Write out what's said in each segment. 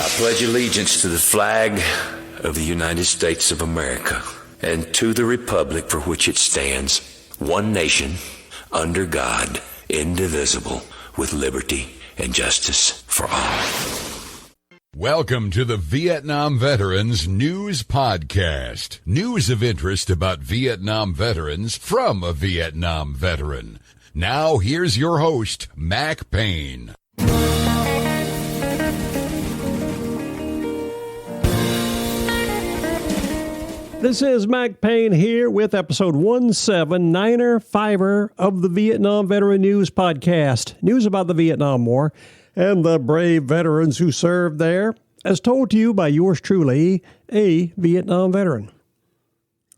I pledge allegiance to the flag of the United States of America and to the republic for which it stands, one nation, under God, indivisible, with liberty and justice for all. Welcome to the Vietnam Veterans News Podcast. News of interest about Vietnam veterans from a Vietnam veteran. Now, here's your host, Mac Payne. This is Mac Payne here with episode 179er of the Vietnam Veteran News Podcast. News about the Vietnam War and the brave veterans who served there, as told to you by yours truly, a Vietnam veteran.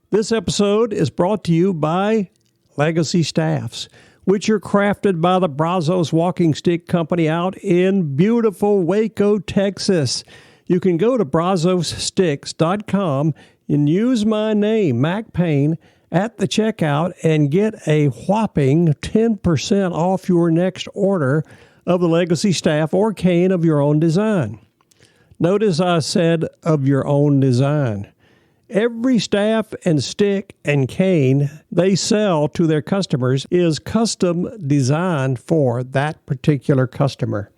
This episode is brought to you by Legacy Staffs, which are crafted by the Brazos Walking Stick Company out in beautiful Waco, Texas. You can go to brazossticks.com and use my name, Mac Payne, at the checkout and get a whopping 10% off your next order of the Legacy Staff or cane of your own design. Notice I said of your own design. Every staff and stick and cane they sell to their customers is custom designed for that particular customer.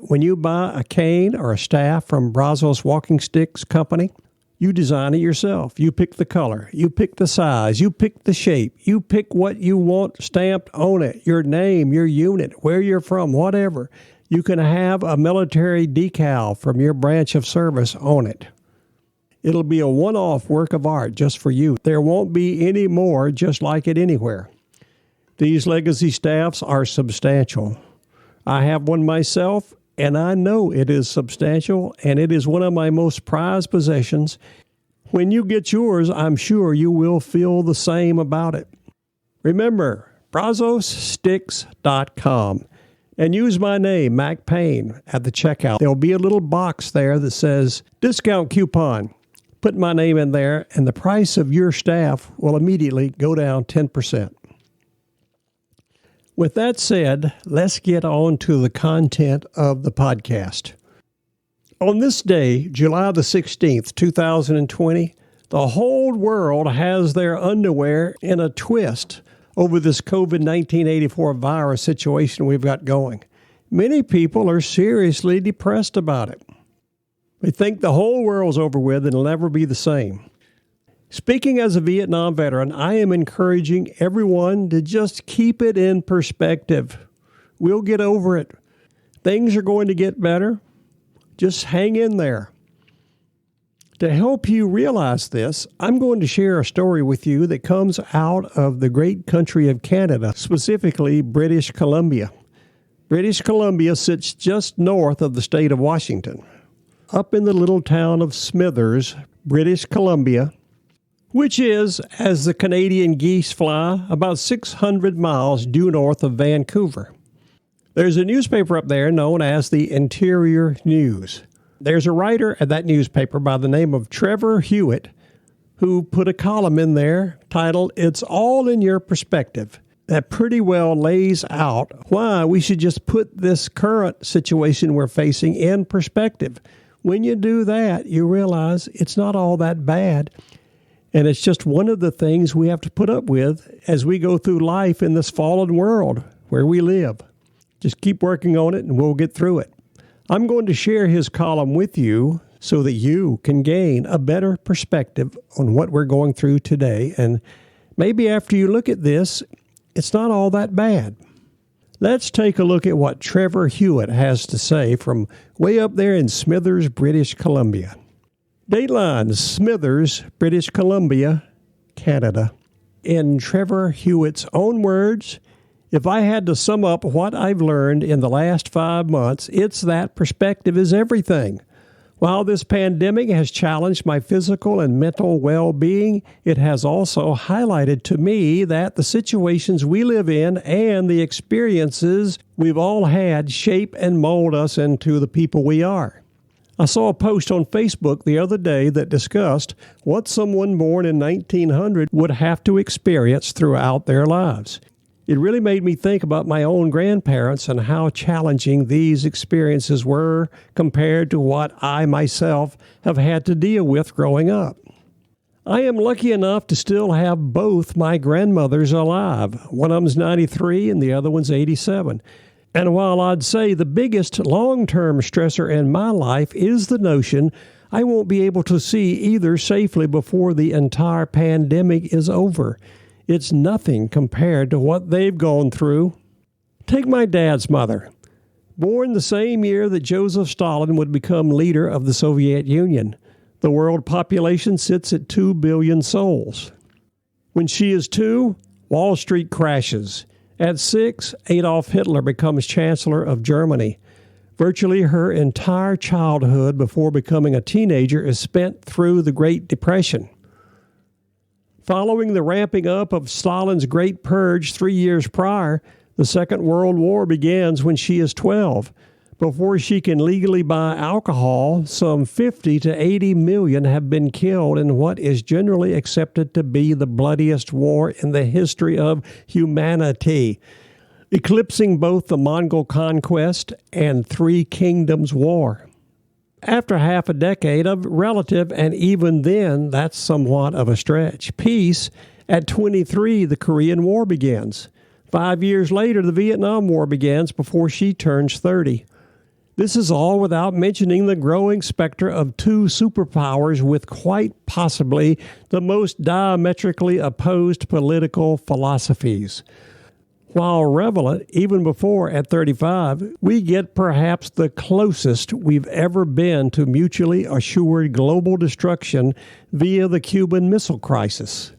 When you buy a cane or a staff from Brazos Walking Sticks Company, you design it yourself. You pick the color. You pick the size. You pick the shape. You pick what you want stamped on it, your name, your unit, where you're from, whatever. You can have a military decal from your branch of service on it. It'll be a one-off work of art just for you. There won't be any more just like it anywhere. These Legacy Staffs are substantial. I have one myself, and I know it is substantial, and it is one of my most prized possessions. When you get yours, I'm sure you will feel the same about it. Remember, brazossticks.com, and use my name, Mac Payne, at the checkout. There'll be a little box there that says discount coupon. Put my name in there, and the price of your staff will immediately go down 10%. With that said, let's get on to the content of the podcast. On this day, July the 16th, 2020, the whole world has their underwear in a twist over this COVID-19 84 virus situation we've got going. Many people are seriously depressed about it. They think the whole world's over with and it'll never be the same. Speaking as a Vietnam veteran, I am encouraging everyone to just keep it in perspective. We'll get over it. Things are going to get better. Just hang in there. To help you realize this, I'm going to share a story with you that comes out of the great country of Canada, specifically British Columbia. British Columbia sits just north of the state of Washington. Up in the little town of Smithers, British Columbia, which is, as the Canadian geese fly, about 600 miles due north of Vancouver. There's a newspaper up there known as the Interior News. There's a writer at that newspaper by the name of Trevor Hewitt who put a column in there titled, "It's All in Your Perspective," that pretty well lays out why we should just put this current situation we're facing in perspective. When you do that, you realize it's not all that bad. And it's just one of the things we have to put up with as we go through life in this fallen world where we live. Just keep working on it and we'll get through it. I'm going to share his column with you so that you can gain a better perspective on what we're going through today. And maybe after you look at this, it's not all that bad. Let's take a look at what Trevor Hewitt has to say from way up there in Smithers, British Columbia. Dateline, Smithers, British Columbia, Canada. In Trevor Hewitt's own words, if I had to sum up what I've learned in the last 5 months, it's that perspective is everything. While this pandemic has challenged my physical and mental well-being, it has also highlighted to me that the situations we live in and the experiences we've all had shape and mold us into the people we are. I saw a post on Facebook the other day that discussed what someone born in 1900 would have to experience throughout their lives. It really made me think about my own grandparents and how challenging these experiences were compared to what I myself have had to deal with growing up. I am lucky enough to still have both my grandmothers alive. One of them's 93 and the other one's 87. And while I'd say the biggest long-term stressor in my life is the notion I won't be able to see either safely before the entire pandemic is over, it's nothing compared to what they've gone through. Take my dad's mother. Born the same year that Joseph Stalin would become leader of the Soviet Union. The world population sits at 2 billion souls. When she is 2, Wall Street crashes. At 6, Adolf Hitler becomes Chancellor of Germany. Virtually her entire childhood before becoming a teenager is spent through the Great Depression. Following the ramping up of Stalin's Great Purge 3 years prior, the Second World War begins when she is 12. Before she can legally buy alcohol, some 50 to 80 million have been killed in what is generally accepted to be the bloodiest war in the history of humanity, eclipsing both the Mongol conquest and Three Kingdoms War. After half a decade of relative, and even then, that's somewhat of a stretch, peace, at 23, the Korean War begins. 5 years later, the Vietnam War begins before she turns 30. This is all without mentioning the growing specter of two superpowers with quite possibly the most diametrically opposed political philosophies. While relevant, even before at 35, we get perhaps the closest we've ever been to mutually assured global destruction via the Cuban Missile Crisis.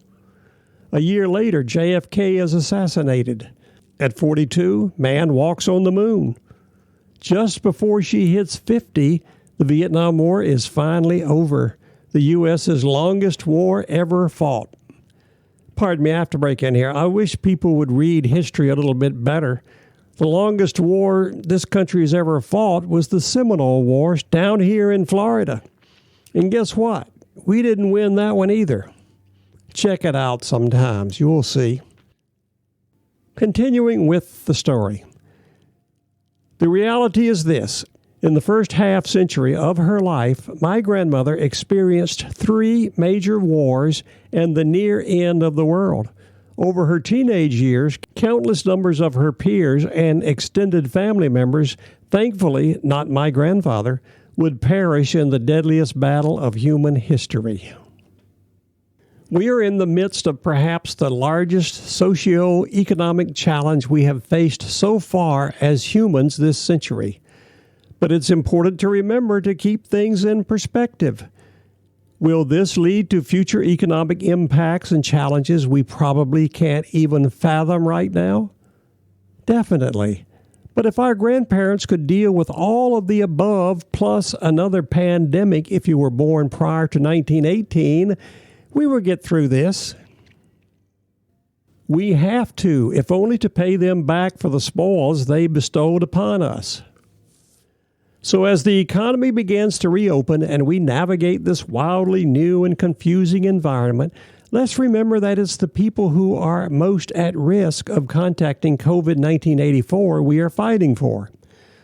A year later, JFK is assassinated. At 42, man walks on the moon. Just before she hits 50, the Vietnam War is finally over, the U.S.'s longest war ever fought. Pardon me, I have to break in here. I wish people would read history a little bit better. The longest war this country has ever fought was the Seminole Wars down here in Florida. And guess what? We didn't win that one either. Check it out sometimes. You'll see. Continuing with the story. The reality is this. In the first half century of her life, my grandmother experienced 3 major wars and the near end of the world. Over her teenage years, countless numbers of her peers and extended family members, thankfully not my grandfather, would perish in the deadliest battle of human history. We are in the midst of perhaps the largest socio-economic challenge we have faced so far as humans this century. But it's important to remember to keep things in perspective. Will this lead to future economic impacts and challenges we probably can't even fathom right now? Definitely. But if our grandparents could deal with all of the above plus another pandemic if you were born prior to 1918, we will get through this. We have to, if only to pay them back for the spoils they bestowed upon us. So as the economy begins to reopen and we navigate this wildly new and confusing environment, let's remember that it's the people who are most at risk of contacting COVID-19 84 we are fighting for.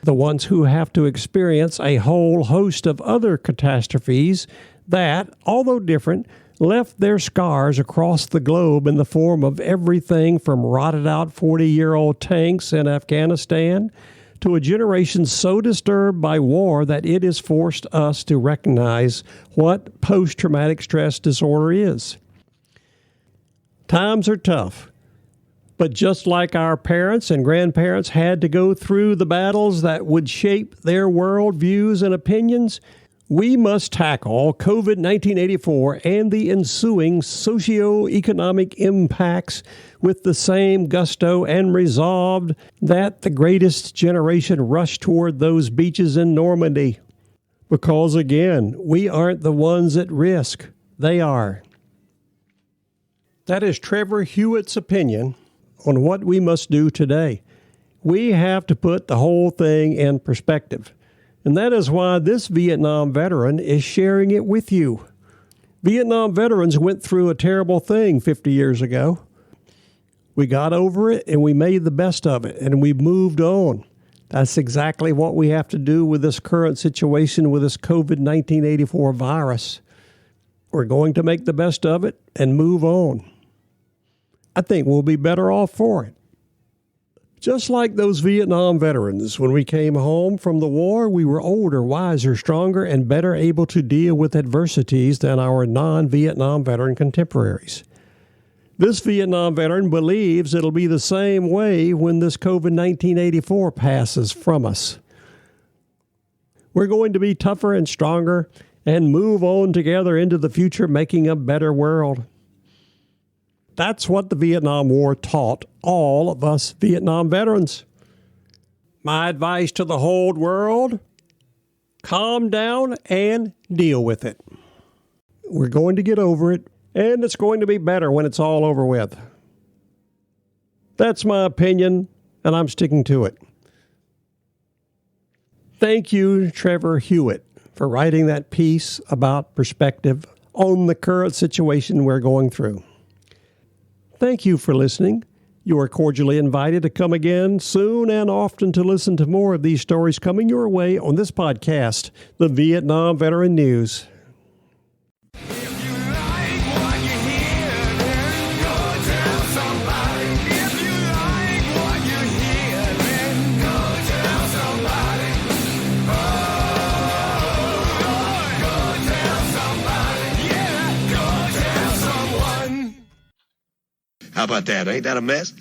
The ones who have to experience a whole host of other catastrophes that, although different, left their scars across the globe in the form of everything from rotted-out 40-year-old tanks in Afghanistan to a generation so disturbed by war that it has forced us to recognize what post-traumatic stress disorder is. Times are tough, but just like our parents and grandparents had to go through the battles that would shape their worldviews and opinions, we must tackle COVID-19 84 and the ensuing socio-economic impacts with the same gusto and resolve that the greatest generation rushed toward those beaches in Normandy. Because again, we aren't the ones at risk. They are. That is Trevor Hewitt's opinion on what we must do today. We have to put the whole thing in perspective. And that is why this Vietnam veteran is sharing it with you. Vietnam veterans went through a terrible thing 50 years ago. We got over it and we made the best of it and we moved on. That's exactly what we have to do with this current situation with this COVID-19 84 virus. We're going to make the best of it and move on. I think we'll be better off for it. Just like those Vietnam veterans, when we came home from the war, we were older, wiser, stronger, and better able to deal with adversities than our non-Vietnam veteran contemporaries. This Vietnam veteran believes it'll be the same way when this COVID-19 84 passes from us. We're going to be tougher and stronger and move on together into the future, making a better world. That's what the Vietnam War taught all of us Vietnam veterans. My advice to the whole world, calm down and deal with it. We're going to get over it, and it's going to be better when it's all over with. That's my opinion, and I'm sticking to it. Thank you, Trevor Hewitt, for writing that piece about perspective on the current situation we're going through. Thank you for listening. You are cordially invited to come again soon and often to listen to more of these stories coming your way on this podcast, The Vietnam Veteran News. How about that? Ain't that a mess?